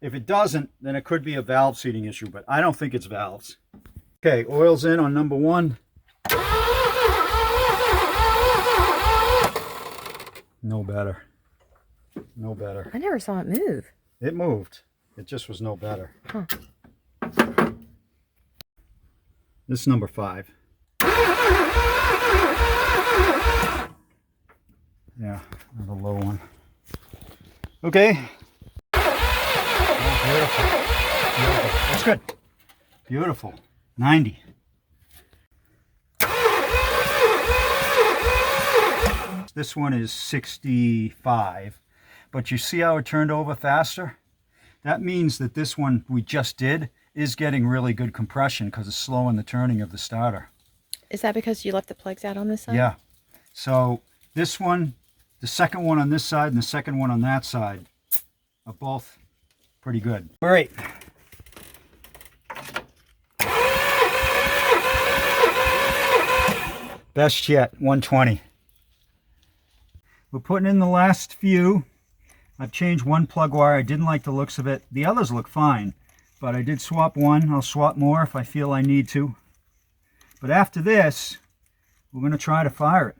If it doesn't, then it could be a valve seating issue, but I don't think it's valves. Okay, oil's in on number 1. No better. No better. I never saw it move. It moved. It just was no better. Huh. This is number 5. Yeah, another low one. Okay. Oh, beautiful. Beautiful. That's good. Beautiful. 90. This one is 65. But you see how it turned over faster? That means that this one we just did is getting really good compression because it's slowing the turning of the starter. Is that because you left the plugs out on this side? Yeah. So this one, the second one on this side and the second one on that side are both pretty good. All right. Best yet, 120. We're putting in the last few. I've changed one plug wire. I didn't like the looks of it. The others look fine, but I did swap one. I'll swap more if I feel I need to. But after this, we're going to try to fire it.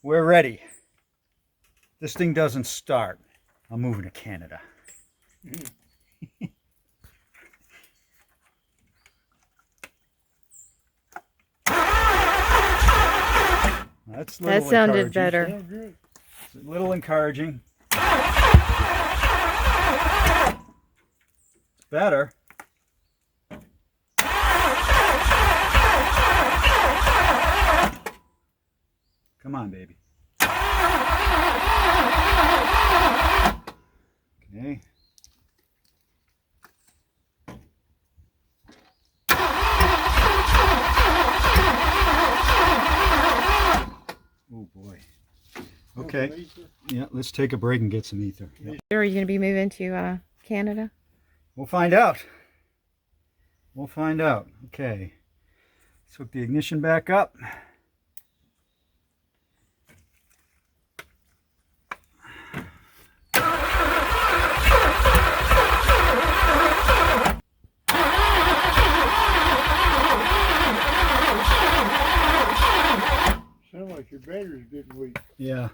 We're ready. This thing doesn't start. I'm moving to Canada. That sounded better. Yeah, good. It's a little encouraging. It's better. Come on, baby. Okay. some ether? Yeah, let's take a break and get some ether. Yeah. Are you going to be moving to Canada? We'll find out. We'll find out. Okay. Let's hook the ignition back up. Sound like your battery's getting weak. Yeah.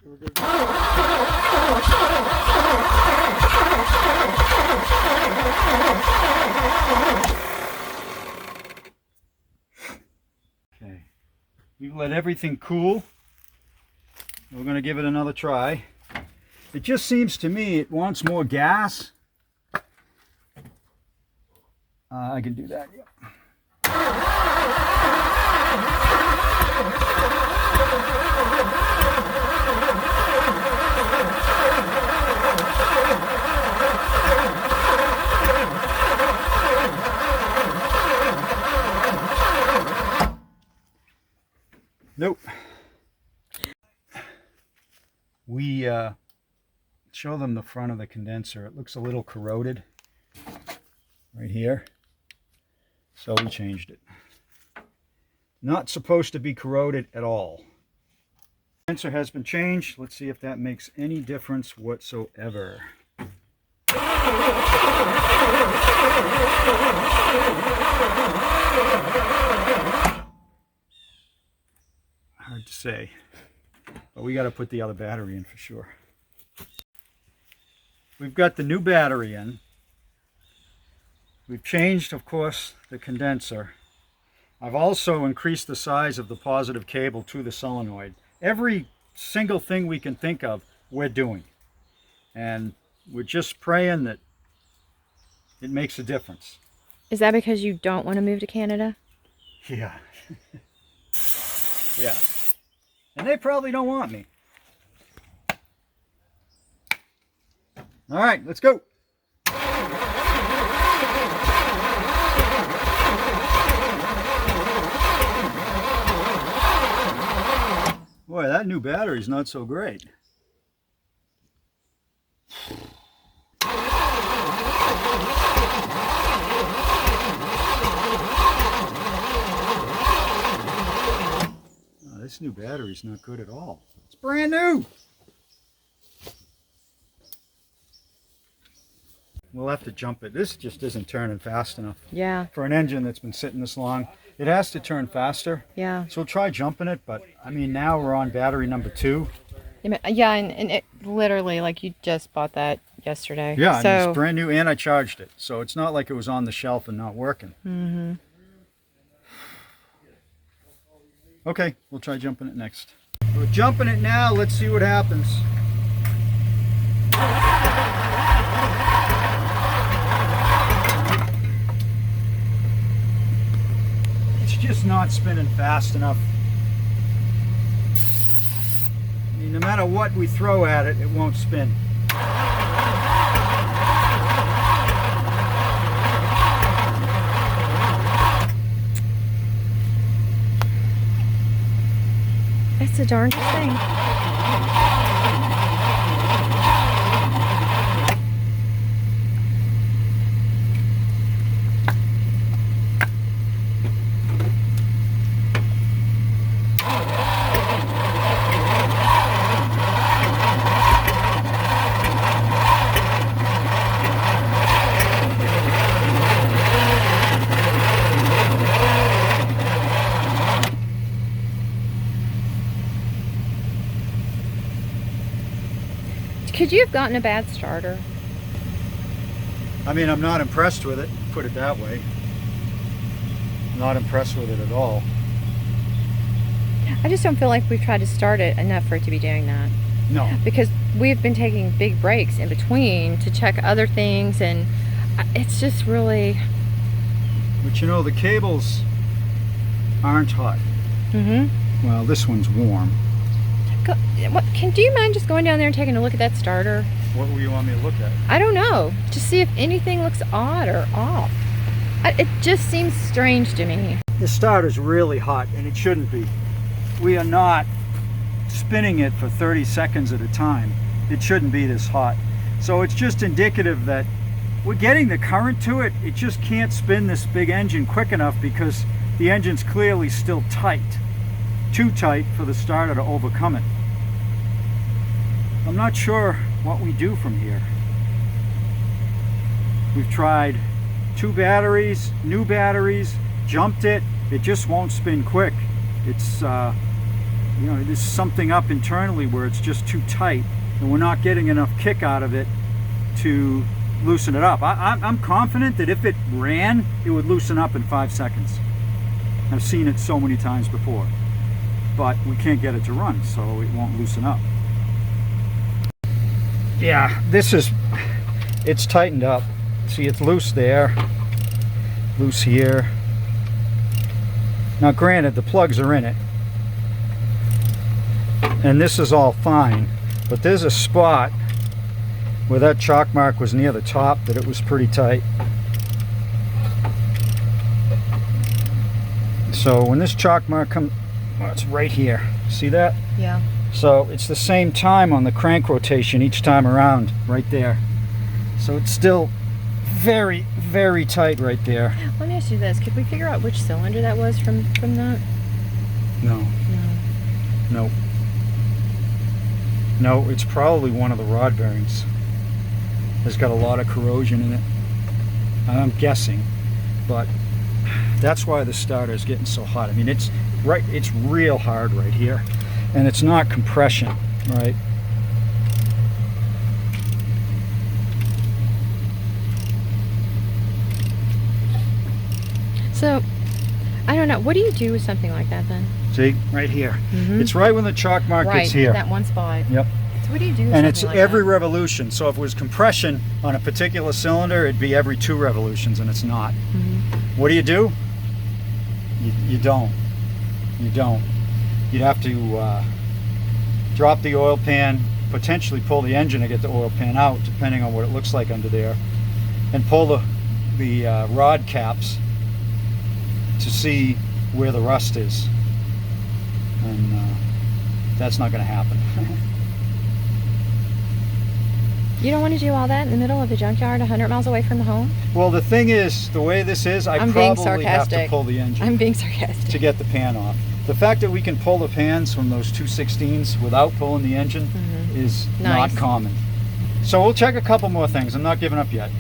Here we go. Okay. We've let everything cool. We're going to give it another try. It just seems to me it wants more gas. I can do that. Yep. Nope. We show them the front of the condenser. It looks a little corroded right here. So we changed it. Not supposed to be corroded at all. The condenser has been changed. Let's see if that makes any difference whatsoever. Hard to say, but we got to put the other battery in for sure. We've got the new battery in. We've changed, of course, the condenser. I've also increased the size of the positive cable to the solenoid. Every single thing we can think of, we're doing. And we're just praying that it makes a difference. Is that because you don't want to move to Canada? Yeah. Yeah. And they probably don't want me. All right, let's go. Boy, that new battery's not so great. Oh, this new battery's not good at all. It's brand new. We'll have to jump it. This just isn't turning fast enough. Yeah. For an engine that's been sitting this long, it has to turn faster. Yeah. So we'll try jumping it, but I mean, now we're on battery number 2. Yeah, and it literally, like, you just bought that yesterday. Yeah, and so it's brand new, and I charged it. So it's not like it was on the shelf and not working. Mm-hmm. Okay, we'll try jumping it next. We're jumping it now. Let's see what happens. It's just not spinning fast enough. I mean, no matter what we throw at it, it won't spin. It's the darndest thing. Could you have gotten a bad starter? I mean, I'm not impressed with it, put it that way. Not impressed with it at all. I just don't feel like we've tried to start it enough for it to be doing that. No. Because we've been taking big breaks in between to check other things, and it's just really... But you know, the cables aren't hot. Mm-hmm. Well, this one's warm. Do you mind just going down there and taking a look at that starter? What do you want me to look at? I don't know. Just see if anything looks odd or off. It just seems strange to me. The starter's really hot, and it shouldn't be. We are not spinning it for 30 seconds at a time, it shouldn't be this hot. So it's just indicative that we're getting the current to it. It just can't spin this big engine quick enough because the engine's clearly still tight. Too tight for the starter to overcome it. I'm not sure what we do from here. We've tried 2 batteries, new batteries, jumped it. It just won't spin quick. It's, you know, there's something up internally where it's just too tight and we're not getting enough kick out of it to loosen it up. I'm confident that if it ran, it would loosen up in 5 seconds. I've seen it so many times before, but we can't get it to run, so it won't loosen up. Yeah, it's tightened up. See, it's loose there, loose here. Now granted, the plugs are in it, and this is all fine, but there's a spot where that chalk mark was near the top that it was pretty tight. So when this chalk mark comes, well, it's right here. See that? Yeah. So it's the same time on the crank rotation each time around, right there. So it's still very, very tight right there. Let me ask you this. Could we figure out which cylinder that was from that? No. No. No, it's probably one of the rod bearings. It's got a lot of corrosion in it. I'm guessing, but that's why the starter is getting so hot. I mean, it's real hard right here, and it's not compression, right? So, I don't know. What do you do with something like that then? See, right here. It's right when the chalk mark Right, gets here. that one spot. Yep. So what do you do with And something it's like every that? revolution. So if it was compression on a particular cylinder, it'd be every 2 revolutions, and it's not. What do? You don't. You don't. You'd have to drop the oil pan, potentially pull the engine to get the oil pan out, depending on what it looks like under there, and pull the rod caps to see where the rust is. And that's not going to happen. You don't want to do all that in the middle of the junkyard 100 miles away from the home? Well, the thing is, the way this is, I'm being probably have to sarcastic. pull the engine I'm being sarcastic. to get the pan off. The fact that we can pull the pans from those 216s without pulling the engine is Nice. not common. So we'll check a couple more things. I'm not giving up yet.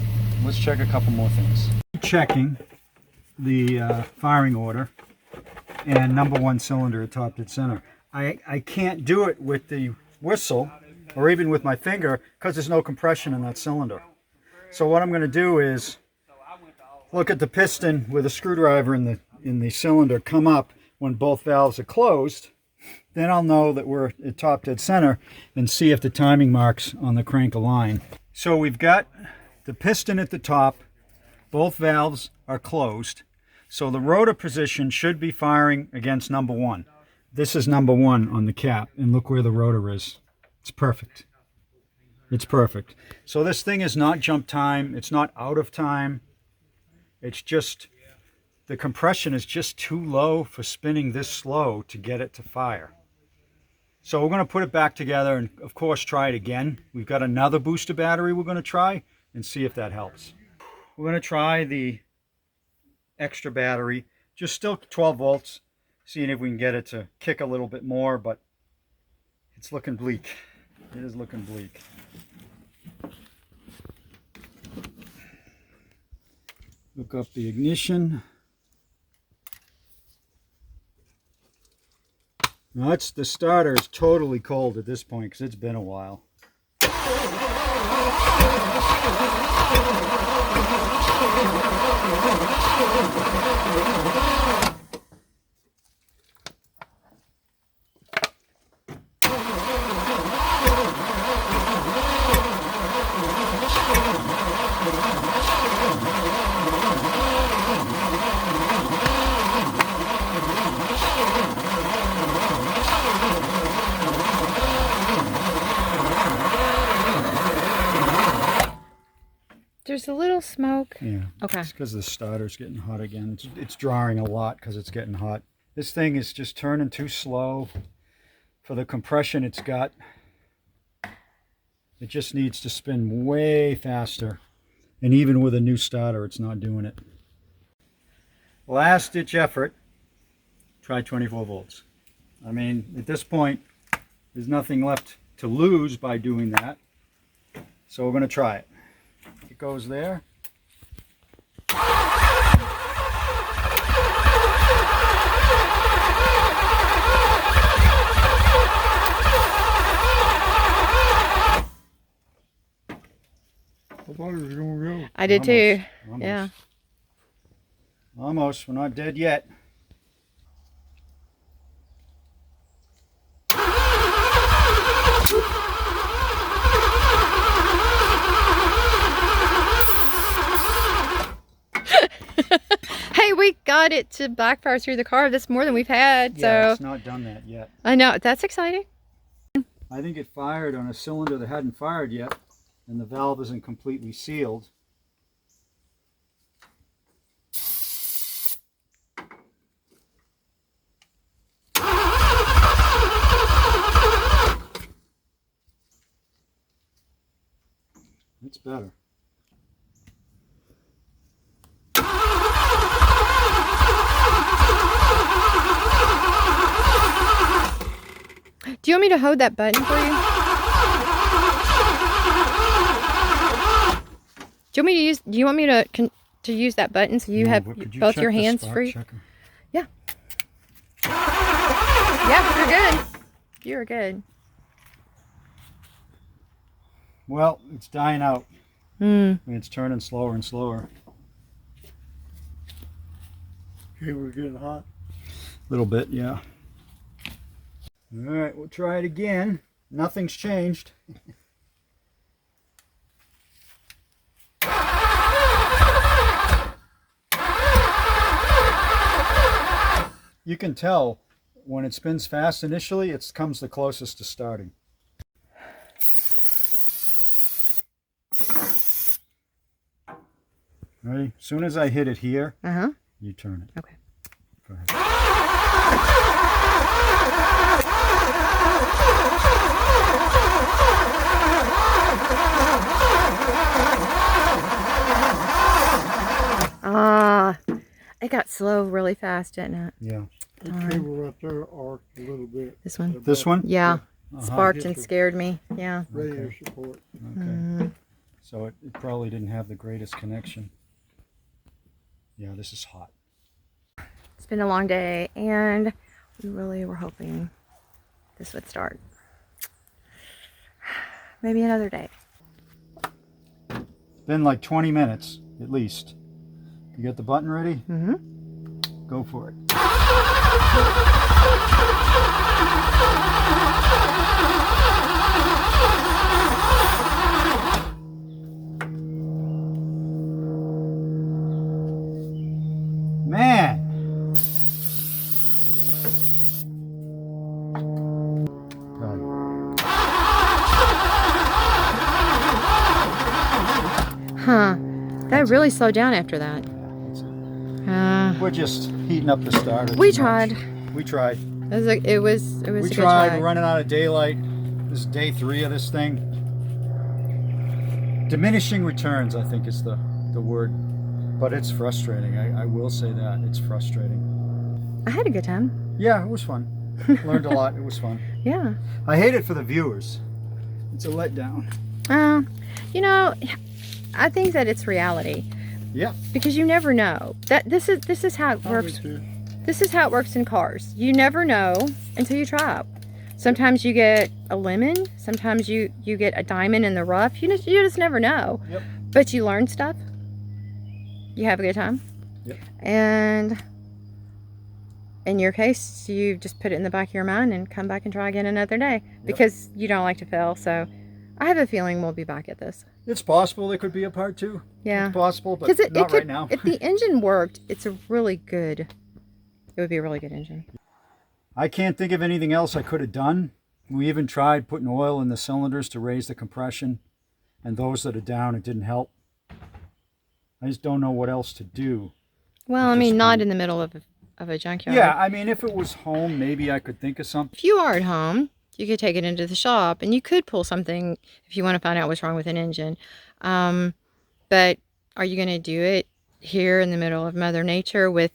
Let's check a couple more things. Checking the firing order and #1 cylinder at top dead center. I can't do it with the whistle or even with my finger because there's no compression in that cylinder. So what I'm going to do is look at the piston with a screwdriver in the cylinder come up when both valves are closed. Then I'll know that we're at top dead center and see if the timing marks on the crank align. So we've got the piston at the top, both valves are closed. So the rotor position should be firing against #1. This is #1 on the cap, and look where the rotor is. It's perfect. It's perfect. So this thing is not jump time. It's not out of time. It's just, the compression is just too low for spinning this slow to get it to fire. So we're going to put it back together and, of course, try it again. We've got another booster battery we're going to try and see if that helps. We're going to try the extra battery, just still 12 volts, seeing if we can get it to kick a little bit more, but it's looking bleak. It is looking bleak. Hook up the ignition. Now the starter is totally cold at this point because it's been a while. There's a little smoke. Yeah. Okay. It's because the starter's getting hot again. It's drawing a lot because it's getting hot. This thing is just turning too slow for the compression it's got. It just needs to spin way faster. And even with a new starter, it's not doing it. Last ditch effort. Try 24 volts. I mean, at this point, there's nothing left to lose by doing that. So we're going to try it. It goes there. I thought it was gonna go. I did too. Almost. Yeah. Almost. We're not dead yet. Hey, we got it to backfire through the carb. That's more than we've had. Yeah, So it's not done that yet. I know, that's exciting. I think it fired on a cylinder that hadn't fired yet, and the valve isn't completely sealed. It's better. Do you want me to hold that button for you? Do you want me to use that button so you have Could both check your the hands spark free? checker? Yeah. Yeah, you're good. You're good. Well, it's dying out. Hmm. And it's turning slower and slower. Cable's getting hot. A little bit, yeah. All right, we'll try it again. Nothing's changed. You can tell when it spins fast initially, it comes the closest to starting. Ready? As soon as I hit it here, you turn it. Okay. Go ahead. It got slow really fast, didn't it? Yeah. The cable right there arced a little bit. This one? This one? Yeah. Uh-huh. Sparked and scared me. Yeah. Radio Okay. support. Okay. So it probably didn't have the greatest connection. Yeah, this is hot. It's been a long day, and we really were hoping this would start. Maybe another day. Been like 20 minutes at least. You got the button ready? Mm-hmm. Go for it. Man! Huh. That really slowed down after that. We're just heating up the starter. We too much. tried. We tried. It was a We good tried. try. We're running out of daylight. This is day 3 of this thing. Diminishing returns, I think, is the word. But it's frustrating. I will say that. It's frustrating. I had a good time. Yeah, it was fun. Learned a lot. It was fun. Yeah. I hate it for the viewers. It's a letdown. You know, I think that it's reality. Yeah. Because you never know. This is how it works. This is how it works in cars. You never know until you try it. Sometimes you get a lemon. Sometimes you get a diamond in the rough. You just never know. Yep. But you learn stuff. You have a good time. Yep. And in your case, you just put it in the back of your mind and come back and try again another day. Because you don't like to fail. So I have a feeling we'll be back at this. It's possible there could be a part 2. Yeah. It's possible, but Because not right now. If the engine worked, it would be a really good engine. I can't think of anything else I could have done. We even tried putting oil in the cylinders to raise the compression, and those that are down, it didn't help. I just don't know what else to do. Well, I mean, not in the middle of a junkyard. Yeah, I mean, if it was home, maybe I could think of something. If you are at home You could take it into the shop and you could pull something if you want to find out what's wrong with an engine. But are you going to do it here in the middle of Mother Nature with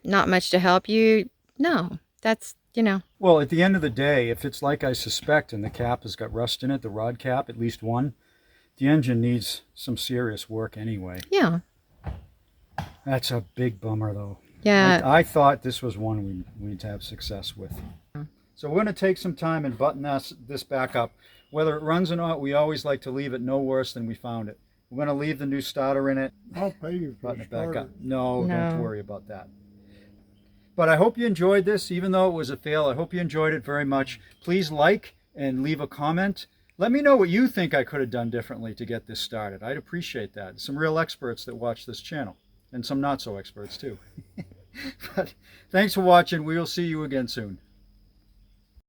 not much to help you? No, that's, you know. Well, at the end of the day, if it's like I suspect and the cap has got rust in it, the rod cap, at least one, the engine needs some serious work anyway. Yeah. That's a big bummer, though. Yeah. I thought this was one we'd have success with. So we're going to take some time and button this back up. Whether it runs or not, we always like to leave it no worse than we found it. We're going to leave the new starter in it, I'll pay you for button the it back up. starter. No, No. don't worry about that. But I hope you enjoyed this, even though it was a fail. I hope you enjoyed it very much. Please like and leave a comment. Let me know what you think I could have done differently to get this started. I'd appreciate that. Some real experts that watch this channel, and some not so experts too. But thanks for watching. We will see you again soon.